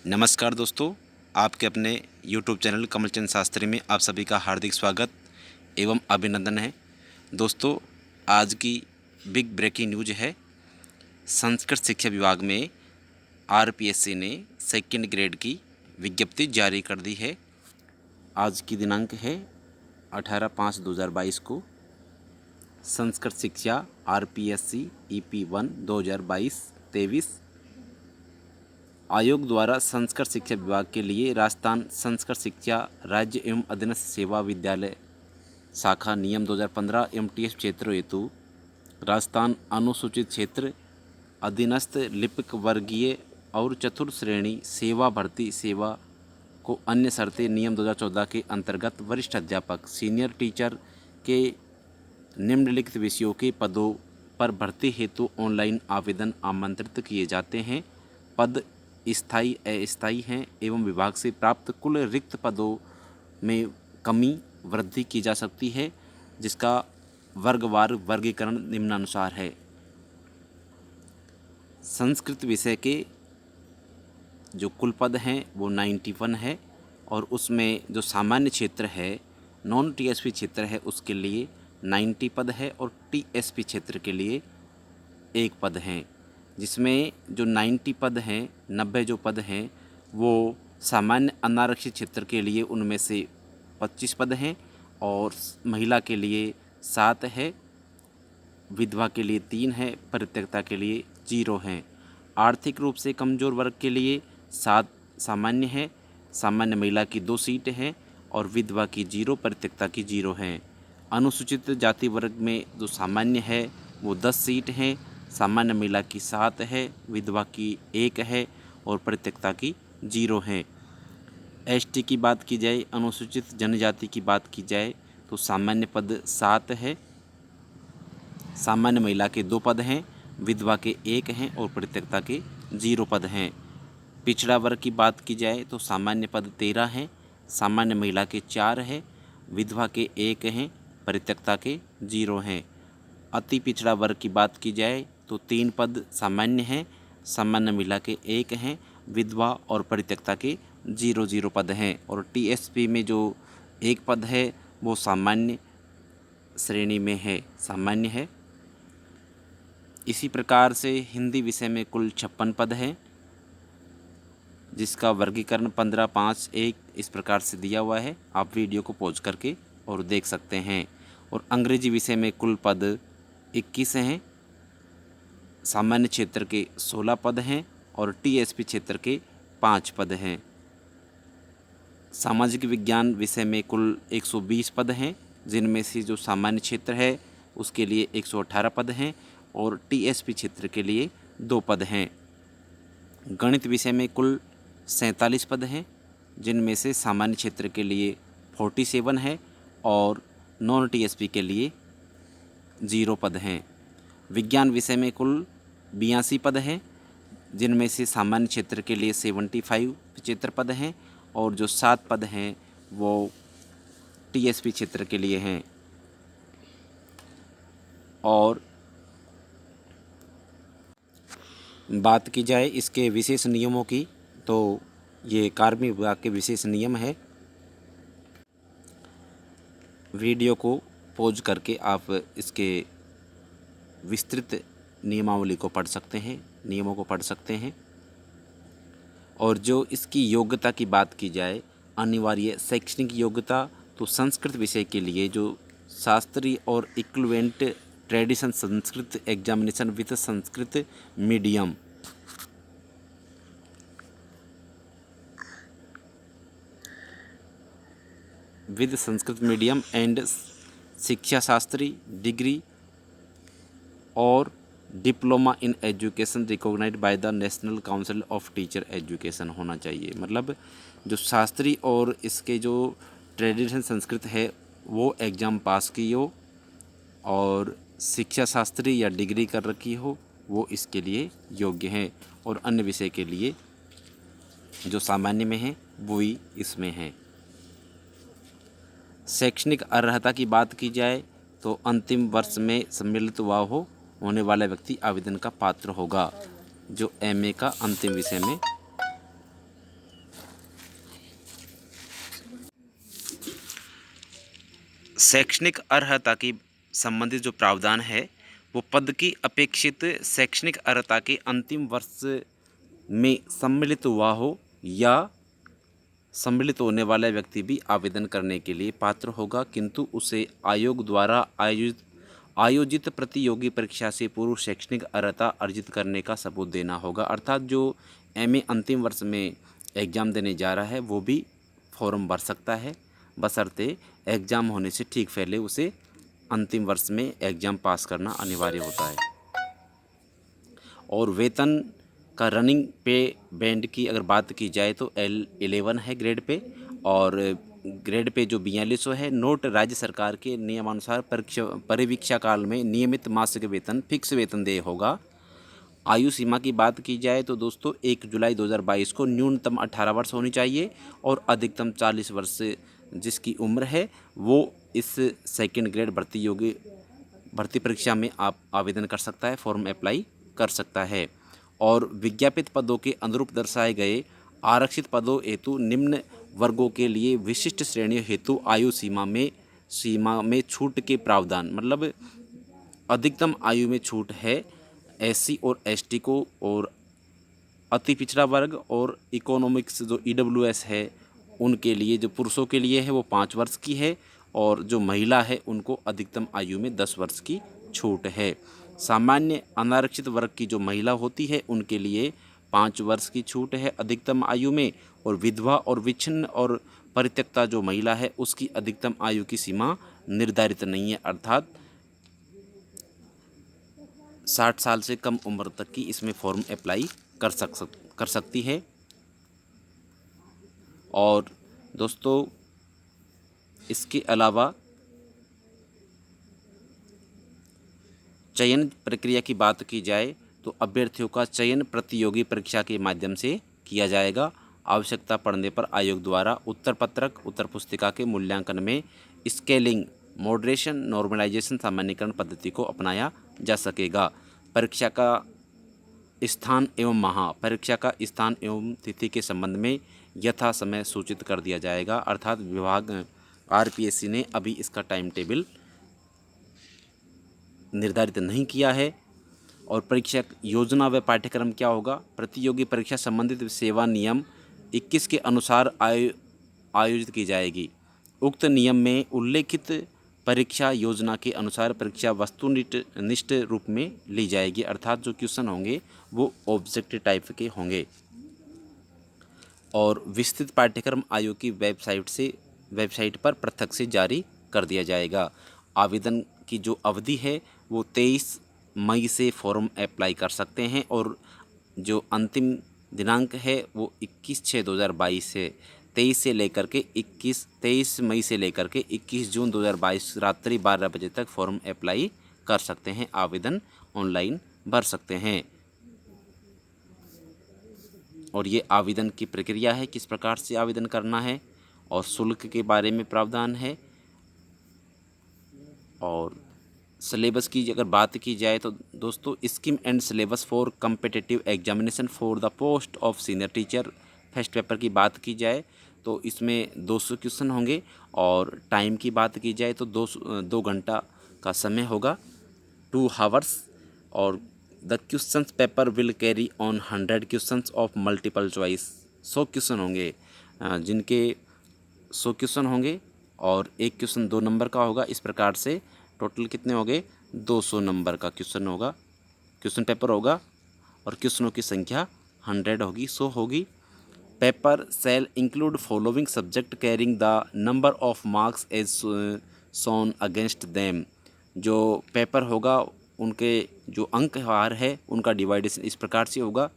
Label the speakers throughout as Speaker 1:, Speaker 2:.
Speaker 1: नमस्कार दोस्तों, आपके अपने YouTube चैनल कमलचंद शास्त्री में आप सभी का हार्दिक स्वागत एवं अभिनंदन है। दोस्तों, आज की बिग ब्रेकिंग न्यूज है। संस्कृत शिक्षा विभाग में RPSC ने सेकंड ग्रेड की विज्ञप्ति जारी कर दी है। आज की दिनांक है 18/5/2022 को। संस्कृत शिक्षा RPSC EP1 2022-23 आयोग द्वारा संस्कृत शिक्षा विभाग के लिए राजस्थान संस्कृत शिक्षा राज्य एवं अधीनस्थ सेवा विद्यालय शाखा नियम 2015 MTS क्षेत्रों हेतु राजस्थान अनुसूचित क्षेत्र अधीनस्थ लिपिक वर्गीय और चतुर्थ श्रेणी सेवा भर्ती सेवा को अन्य शर्तें नियम 2014 के अंतर्गत वरिष्ठ अध्यापक सीनियर टीचर के निम्नलिखित विषयों के पदों पर भर्ती हेतु ऑनलाइन आवेदन आमंत्रित किए जाते हैं। पद स्थायी अस्थायी हैं एवं विभाग से प्राप्त कुल रिक्त पदों में कमी वृद्धि की जा सकती है, जिसका वर्गवार वर्गीकरण निम्नानुसार है। संस्कृत विषय के जो कुल पद हैं वो 91 है और उसमें जो सामान्य क्षेत्र है नॉन TSP क्षेत्र है उसके लिए 90 पद है और TSP क्षेत्र के लिए 1 पद हैं, जिसमें जो 90 पद हैं 90 जो पद हैं वो सामान्य अनारक्षित क्षेत्र के लिए उनमें से 25 पद हैं और महिला के लिए 7 है, विधवा के लिए 3 है, परित्यक्ता के लिए 0 हैं। आर्थिक रूप से कमज़ोर वर्ग के लिए 7 सामान्य है, सामान्य महिला की 2 सीट हैं और विधवा की 0, परित्यक्ता की 0 हैं। अनुसूचित जाति वर्ग में जो सामान्य है वो 10 सीट हैं, सामान्य महिला की 7 है, विधवा की 1 है और परित्यक्ता की 0 है। ST की बात की जाए, अनुसूचित जनजाति की बात की जाए तो सामान्य पद 7 है, सामान्य महिला के 2 पद हैं, विधवा के 1 हैं और परित्यक्ता के 0 पद हैं। पिछड़ा वर्ग की बात की जाए तो सामान्य पद 13 हैं, सामान्य महिला के 4 हैं, विधवा के 1 हैं, परित्यक्ता के 0 हैं। अति पिछड़ा वर्ग की बात की जाए तो 3 पद सामान्य हैं, सामान्य महिला के 1 हैं, विधवा और परित्यक्ता के 0 पद हैं और TSP में जो 1 पद है वो सामान्य श्रेणी में है, सामान्य है। इसी प्रकार से हिंदी विषय में कुल 56 पद हैं, जिसका वर्गीकरण 15/5/1 इस प्रकार से दिया हुआ है। आप वीडियो को पॉज करके और देख सकते हैं। और अंग्रेजी विषय में कुल पद 21 हैं, सामान्य क्षेत्र के 16 पद हैं और TSP क्षेत्र के 5 पद हैं। सामाजिक विज्ञान विषय में कुल 120 पद हैं, जिनमें से जो सामान्य क्षेत्र है उसके लिए 118 पद हैं और TSP क्षेत्र के लिए 2 पद हैं। गणित विषय में कुल 47 पद हैं, जिनमें से सामान्य क्षेत्र के लिए 47 है और नॉन TSP के लिए 0 पद हैं। विज्ञान विषय में कुल 82 पद हैं, जिनमें से सामान्य क्षेत्र के लिए 75 पद हैं और जो 7 पद हैं वो TSP क्षेत्र के लिए हैं। और बात की जाए इसके विशेष नियमों की तो ये कार्मिक विभाग के विशेष नियम है। वीडियो को पॉज करके आप इसके विस्तृत नियमावली को पढ़ सकते हैं, नियमों को पढ़ सकते हैं। और जो इसकी योग्यता की बात की जाए, अनिवार्य शैक्षणिक योग्यता तो संस्कृत विषय के लिए जो शास्त्रीय और equivalent tradition Sanskrit examination with Sanskrit medium and Shiksha Shastri degree और diploma in education recognised by the national council of teacher education होना चाहिए। मतलब जो शास्त्री और इसके जो ट्रेडिशन संस्कृत है वो एग्ज़ाम पास की हो और शिक्षा शास्त्री या डिग्री कर रखी हो वो इसके लिए योग्य हैं और अन्य विषय के लिए जो सामान्य में है वही इसमें है। शैक्षणिक अर्हता की बात की जाए तो अंतिम वर्ष में सम्मिलित हुआ होने वाला व्यक्ति आवेदन का पात्र होगा, जो MA का अंतिम विषय में शैक्षणिक अर्हता की संबंधित जो प्रावधान है वो पद की अपेक्षित शैक्षणिक अर्हता के अंतिम वर्ष में सम्मिलित हुआ हो या सम्मिलित होने वाला व्यक्ति भी आवेदन करने के लिए पात्र होगा, किंतु उसे आयोग द्वारा आयोजित प्रतियोगी परीक्षा से पूर्व शैक्षणिक अर्हता अर्जित करने का सबूत देना होगा। अर्थात जो एमए अंतिम वर्ष में एग्ज़ाम देने जा रहा है वो भी फॉर्म भर सकता है, बशर्ते एग्ज़ाम होने से ठीक पहले उसे अंतिम वर्ष में एग्ज़ाम पास करना अनिवार्य होता है। और वेतन का रनिंग पे बैंड की अगर बात की जाए तो L11 है ग्रेड पे, और ग्रेड पे जो 4200 है। नोट, राज्य सरकार के नियमानुसार परिवीक्षा काल में नियमित मासिक वेतन फिक्स वेतन देय होगा। आयु सीमा की बात की जाए तो दोस्तों 1 जुलाई 2022 को न्यूनतम 18 वर्ष होनी चाहिए और अधिकतम 40 वर्ष जिसकी उम्र है वो इस सेकंड ग्रेड भर्ती परीक्षा में आप आवेदन कर सकता है, फॉर्म अप्लाई कर सकता है। और विज्ञापित पदों के अनुरूप दर्शाए गए आरक्षित पदों हेतु निम्न वर्गों के लिए विशिष्ट श्रेणियों हेतु आयु सीमा में छूट के प्रावधान, मतलब अधिकतम आयु में छूट है एससी और एसटी को, और अति पिछड़ा वर्ग और इकोनॉमिक्स जो ईडब्ल्यूएस है उनके लिए, जो पुरुषों के लिए है वो 5 वर्ष की है, और जो महिला है उनको अधिकतम आयु में 10 वर्ष की छूट है। सामान्य अनारक्षित वर्ग की जो महिला होती है उनके लिए 5 वर्ष की छूट है अधिकतम आयु में, और विधवा और विच्छिन्न और परित्यक्ता जो महिला है उसकी अधिकतम आयु की सीमा निर्धारित नहीं है, अर्थात 60 साल से कम उम्र तक की इसमें फॉर्म अप्लाई कर सकती है। और दोस्तों इसके अलावा चयन प्रक्रिया की बात की जाए तो अभ्यर्थियों का चयन प्रतियोगी परीक्षा के माध्यम से किया जाएगा। आवश्यकता पड़ने पर आयोग द्वारा उत्तर पुस्तिका के मूल्यांकन में स्केलिंग, मॉडरेशन, नॉर्मलाइजेशन, सामान्यीकरण पद्धति को अपनाया जा सकेगा। परीक्षा का स्थान एवं तिथि के संबंध में यथा समय सूचित कर दिया जाएगा, अर्थात विभाग आरपीएससी ने अभी इसका टाइम टेबल निर्धारित नहीं किया है। और परीक्षा योजना व पाठ्यक्रम क्या होगा? प्रतियोगी परीक्षा संबंधित सेवा नियम 21 के अनुसार आयोजित की जाएगी। उक्त नियम में उल्लेखित परीक्षा योजना के अनुसार परीक्षा वस्तुनिष्ठ रूप में ली जाएगी, अर्थात जो क्वेश्चन होंगे वो ऑब्जेक्टिव टाइप के होंगे। और विस्तृत पाठ्यक्रम आयोग की वेबसाइट पर पृथक से जारी कर दिया जाएगा। आवेदन की जो अवधि है वो 23 मई से फॉर्म अप्लाई कर सकते हैं, और जो अंतिम दिनांक है वो 21/6/2022 है। 23 मई से लेकर के 21 जून 2022 रात्रि 12 बजे तक फॉर्म अप्लाई कर सकते हैं, आवेदन ऑनलाइन भर सकते हैं। और ये आवेदन की प्रक्रिया है, किस प्रकार से आवेदन करना है, और शुल्क के बारे में प्रावधान है। और सिलेबस की अगर बात की जाए तो दोस्तों scheme and syllabus for competitive examination for the post of senior teacher first paper की बात की जाए तो इसमें 200 क्वेश्चन होंगे, और टाइम की बात की जाए तो 2 घंटा का समय होगा, 2 आवर्स। और the questions paper will carry on 100 questions of multiple choice. 100 question होंगे, जिनके 100 क्वेश्चन होंगे, और एक क्वेश्चन 2 नंबर का होगा। इस प्रकार से टोटल कितने हो गए? 200 नंबर का क्वेश्चन पेपर होगा, और क्वेश्चनों की संख्या 100 होगी, 100 होगी। Paper shall include following subject carrying the number of marks as shown against them. जो पेपर होगा उनके जो अंक हार है उनका डिवाइडेशन इस प्रकार से होगा।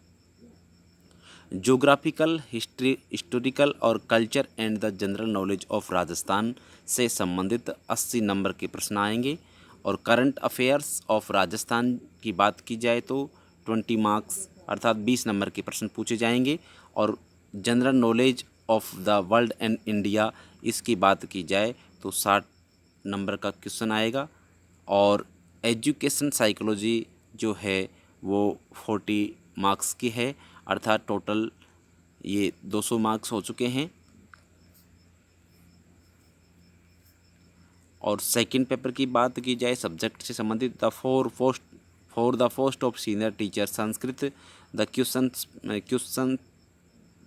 Speaker 1: ज्योग्राफिकल, हिस्टोरिकल और culture and the general knowledge of Rajasthan से संबंधित 80 नंबर के प्रश्न आएंगे। और करंट अफेयर्स ऑफ राजस्थान की बात की जाए तो 20 मार्क्स अर्थात 20 नंबर के प्रश्न पूछे जाएंगे। और general knowledge of the world and India इसकी बात की जाए तो 60 नंबर का क्वेश्चन आएगा। और एजुकेशन साइकोलॉजी जो है वो 40 मार्क्स की है, अर्थात टोटल ये 200 मार्क्स हो चुके हैं। और सेकंड पेपर की बात की जाए सब्जेक्ट से संबंधित, for the post of senior teacher Sanskrit, the question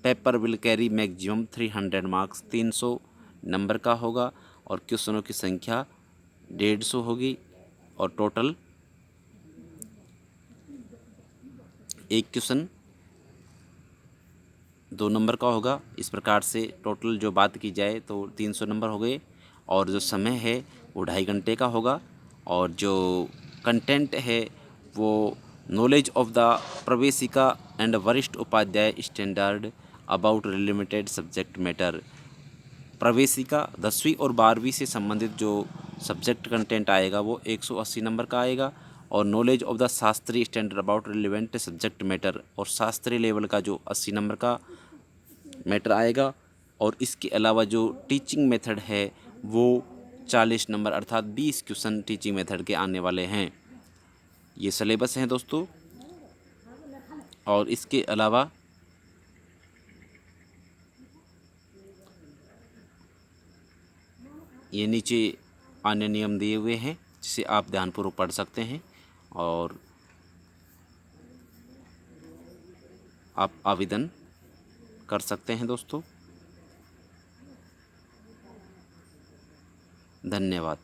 Speaker 1: paper will carry maximum 300 marks, 300 number का होगा और क्वेश्चनों की संख्या 150 होगी और टोटल एक क्वेश्चन 2 नंबर का होगा। इस प्रकार से टोटल जो बात की जाए तो 300 नंबर हो गए और जो समय है वो 2.5 घंटे का होगा और जो कंटेंट है वो knowledge of the Praveshika and Varishtha Upadhyaya standard about limited subject matter. Praveshika 10वीं और 12वीं से संबंधित जो सब्जेक्ट कंटेंट आएगा वो 180 नंबर का आएगा और नॉलेज ऑफ द शास्त्रीय standard about relevant subject matter और शास्त्रीय लेवल का जो 80 नंबर का मैटर आएगा और इसके अलावा जो टीचिंग मेथड है वो 40 नंबर अर्थात 20 क्वेश्चन टीचिंग मेथड के आने वाले हैं। ये सिलेबस हैं दोस्तों। और इसके अलावा ये नीचे अन्य नियम दिए हुए हैं जिसे आप ध्यानपूर्वक पढ़ सकते हैं और आप आवेदन कर सकते हैं दोस्तों। धन्यवाद।